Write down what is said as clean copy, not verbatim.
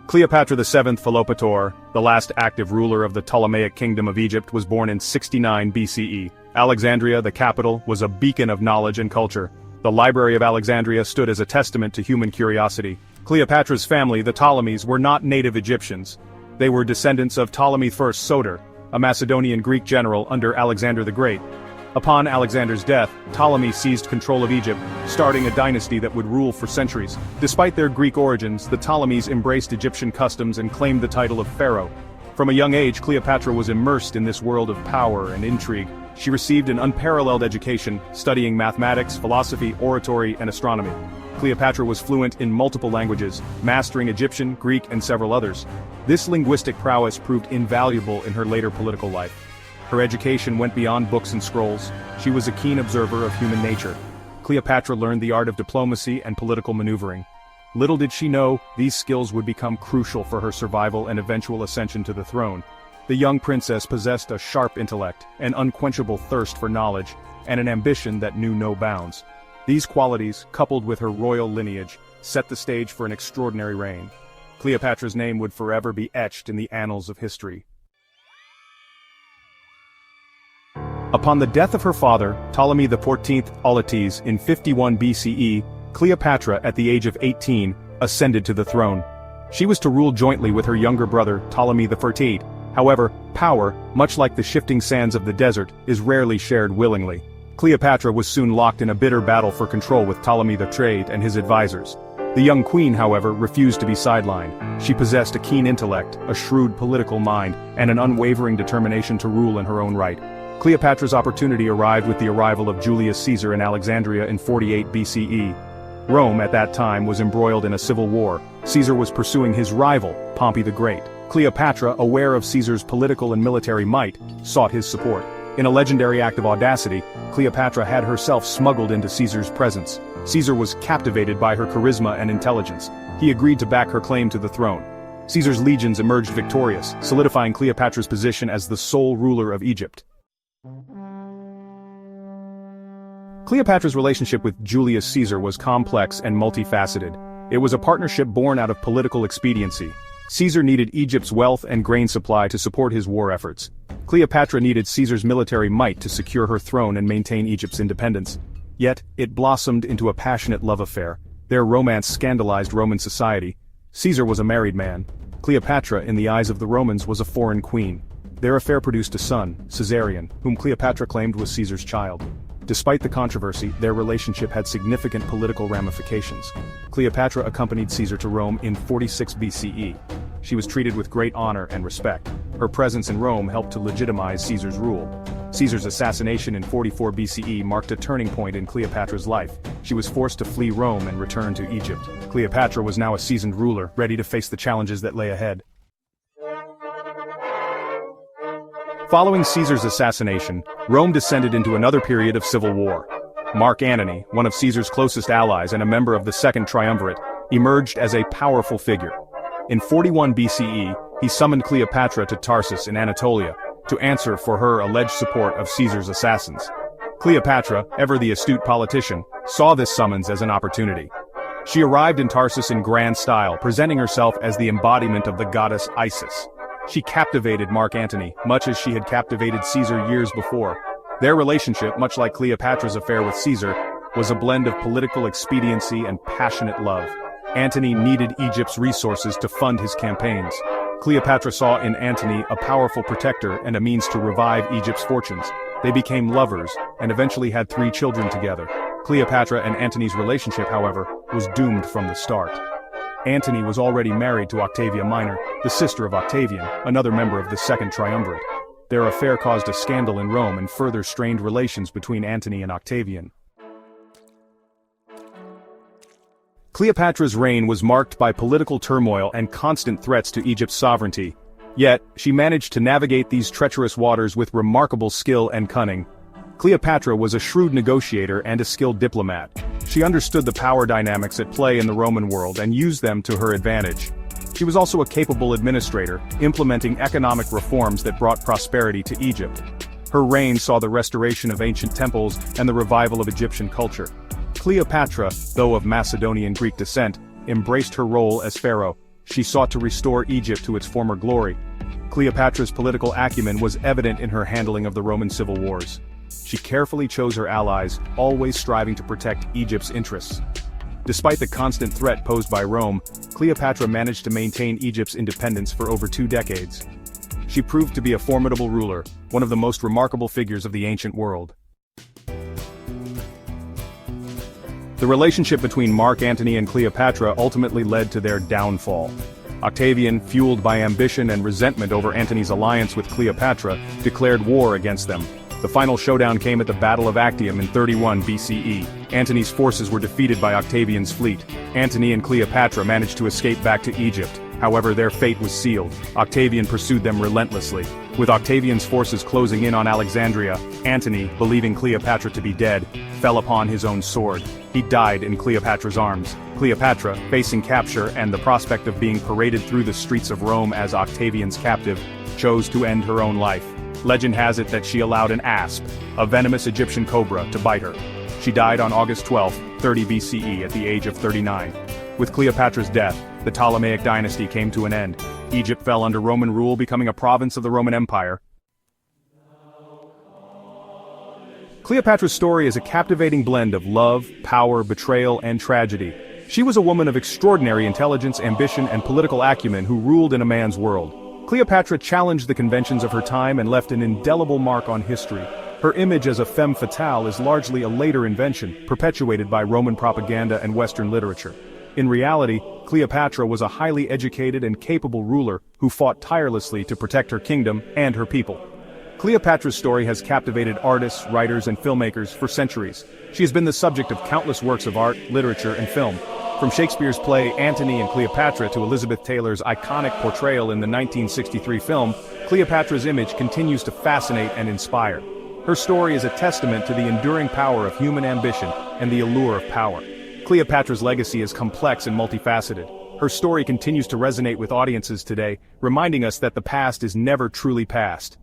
Cleopatra VII Philopator, the last active ruler of the Ptolemaic kingdom of Egypt, was born in 69 BCE. Alexandria, the capital, was a beacon of knowledge and culture. The Library of Alexandria stood as a testament to human curiosity. Cleopatra's family, the Ptolemies, were not native Egyptians. They were descendants of Ptolemy I Soter, a Macedonian Greek general under Alexander the Great. Upon Alexander's death, Ptolemy seized control of Egypt, starting a dynasty that would rule for centuries. Despite their Greek origins, the Ptolemies embraced Egyptian customs and claimed the title of pharaoh. From a young age, Cleopatra was immersed in this world of power and intrigue. She received an unparalleled education, studying mathematics, philosophy, oratory, and astronomy. Cleopatra was fluent in multiple languages, mastering Egyptian, Greek, and several others. This linguistic prowess proved invaluable in her later political life. Her education went beyond books and scrolls. She was a keen observer of human nature. Cleopatra learned the art of diplomacy and political maneuvering. Little did she know, these skills would become crucial for her survival and eventual ascension to the throne. The young princess possessed a sharp intellect, an unquenchable thirst for knowledge, and an ambition that knew no bounds. These qualities, coupled with her royal lineage, set the stage for an extraordinary reign. Cleopatra's name would forever be etched in the annals of history. Upon the death of her father, Ptolemy XIV Auletes in 51 BCE, Cleopatra, at the age of 18, ascended to the throne. She was to rule jointly with her younger brother, Ptolemy XIII. However, power, much like the shifting sands of the desert, is rarely shared willingly. Cleopatra was soon locked in a bitter battle for control with Ptolemy XIII and his advisors. The young queen, however, refused to be sidelined. She possessed a keen intellect, a shrewd political mind, and an unwavering determination to rule in her own right. Cleopatra's opportunity arrived with the arrival of Julius Caesar in Alexandria in 48 BCE. Rome at that time was embroiled in a civil war. Caesar was pursuing his rival, Pompey the Great. Cleopatra, aware of Caesar's political and military might, sought his support. In a legendary act of audacity, Cleopatra had herself smuggled into Caesar's presence. Caesar was captivated by her charisma and intelligence. He agreed to back her claim to the throne. Caesar's legions emerged victorious, solidifying Cleopatra's position as the sole ruler of Egypt. Cleopatra's relationship with Julius Caesar was complex and multifaceted. It was a partnership born out of political expediency. Caesar needed Egypt's wealth and grain supply to support his war efforts. Cleopatra needed Caesar's military might to secure her throne and maintain Egypt's independence. Yet, it blossomed into a passionate love affair. Their romance scandalized Roman society. Caesar was a married man. Cleopatra, in the eyes of the Romans, was a foreign queen. Their affair produced a son, Caesarion, whom Cleopatra claimed was Caesar's child. Despite the controversy, their relationship had significant political ramifications. Cleopatra accompanied Caesar to Rome in 46 BCE. She was treated with great honor and respect. Her presence in Rome helped to legitimize Caesar's rule. Caesar's assassination in 44 BCE marked a turning point in Cleopatra's life. She was forced to flee Rome and return to Egypt. Cleopatra was now a seasoned ruler, ready to face the challenges that lay ahead. Following Caesar's assassination, Rome descended into another period of civil war. Mark Antony, one of Caesar's closest allies and a member of the Second Triumvirate, emerged as a powerful figure. In 41 BCE, he summoned Cleopatra to Tarsus in Anatolia to answer for her alleged support of Caesar's assassins. Cleopatra, ever the astute politician, saw this summons as an opportunity. She arrived in Tarsus in grand style, presenting herself as the embodiment of the goddess Isis. She captivated Mark Antony, much as she had captivated Caesar years before. Their relationship, much like Cleopatra's affair with Caesar, was a blend of political expediency and passionate love. Antony needed Egypt's resources to fund his campaigns. Cleopatra saw in Antony a powerful protector and a means to revive Egypt's fortunes. They became lovers, and eventually had 3 children together. Cleopatra and Antony's relationship, however, was doomed from the start. Antony was already married to Octavia Minor, the sister of Octavian, another member of the Second Triumvirate. Their affair caused a scandal in Rome and further strained relations between Antony and Octavian. Cleopatra's reign was marked by political turmoil and constant threats to Egypt's sovereignty. Yet, she managed to navigate these treacherous waters with remarkable skill and cunning. Cleopatra was a shrewd negotiator and a skilled diplomat. She understood the power dynamics at play in the Roman world and used them to her advantage. She was also a capable administrator, implementing economic reforms that brought prosperity to Egypt. Her reign saw the restoration of ancient temples and the revival of Egyptian culture. Cleopatra, though of Macedonian Greek descent, embraced her role as pharaoh. She sought to restore Egypt to its former glory. Cleopatra's political acumen was evident in her handling of the Roman civil wars. She carefully chose her allies, always striving to protect Egypt's interests. Despite the constant threat posed by Rome, Cleopatra managed to maintain Egypt's independence for over 2 decades. She proved to be a formidable ruler, one of the most remarkable figures of the ancient world. The relationship between Mark Antony and Cleopatra ultimately led to their downfall. Octavian, fueled by ambition and resentment over Antony's alliance with Cleopatra, declared war against them. The final showdown came at the Battle of Actium in 31 BCE. Antony's forces were defeated by Octavian's fleet. Antony and Cleopatra managed to escape back to Egypt. However, their fate was sealed. Octavian pursued them relentlessly. With Octavian's forces closing in on Alexandria, Antony, believing Cleopatra to be dead, fell upon his own sword. He died in Cleopatra's arms. Cleopatra, facing capture and the prospect of being paraded through the streets of Rome as Octavian's captive, chose to end her own life. Legend has it that she allowed an asp, a venomous Egyptian cobra, to bite her. She died on August 12, 30 BCE at the age of 39. With Cleopatra's death, the Ptolemaic dynasty came to an end. Egypt fell under Roman rule, becoming a province of the Roman Empire. Cleopatra's story is a captivating blend of love, power, betrayal, and tragedy. She was a woman of extraordinary intelligence, ambition, and political acumen who ruled in a man's world. Cleopatra challenged the conventions of her time and left an indelible mark on history. Her image as a femme fatale is largely a later invention, perpetuated by Roman propaganda and Western literature. In reality, Cleopatra was a highly educated and capable ruler who fought tirelessly to protect her kingdom and her people. Cleopatra's story has captivated artists, writers, and filmmakers for centuries. She has been the subject of countless works of art, literature, and film. From Shakespeare's play Antony and Cleopatra to Elizabeth Taylor's iconic portrayal in the 1963 film, Cleopatra's image continues to fascinate and inspire. Her story is a testament to the enduring power of human ambition and the allure of power. Cleopatra's legacy is complex and multifaceted. Her story continues to resonate with audiences today, reminding us that the past is never truly past.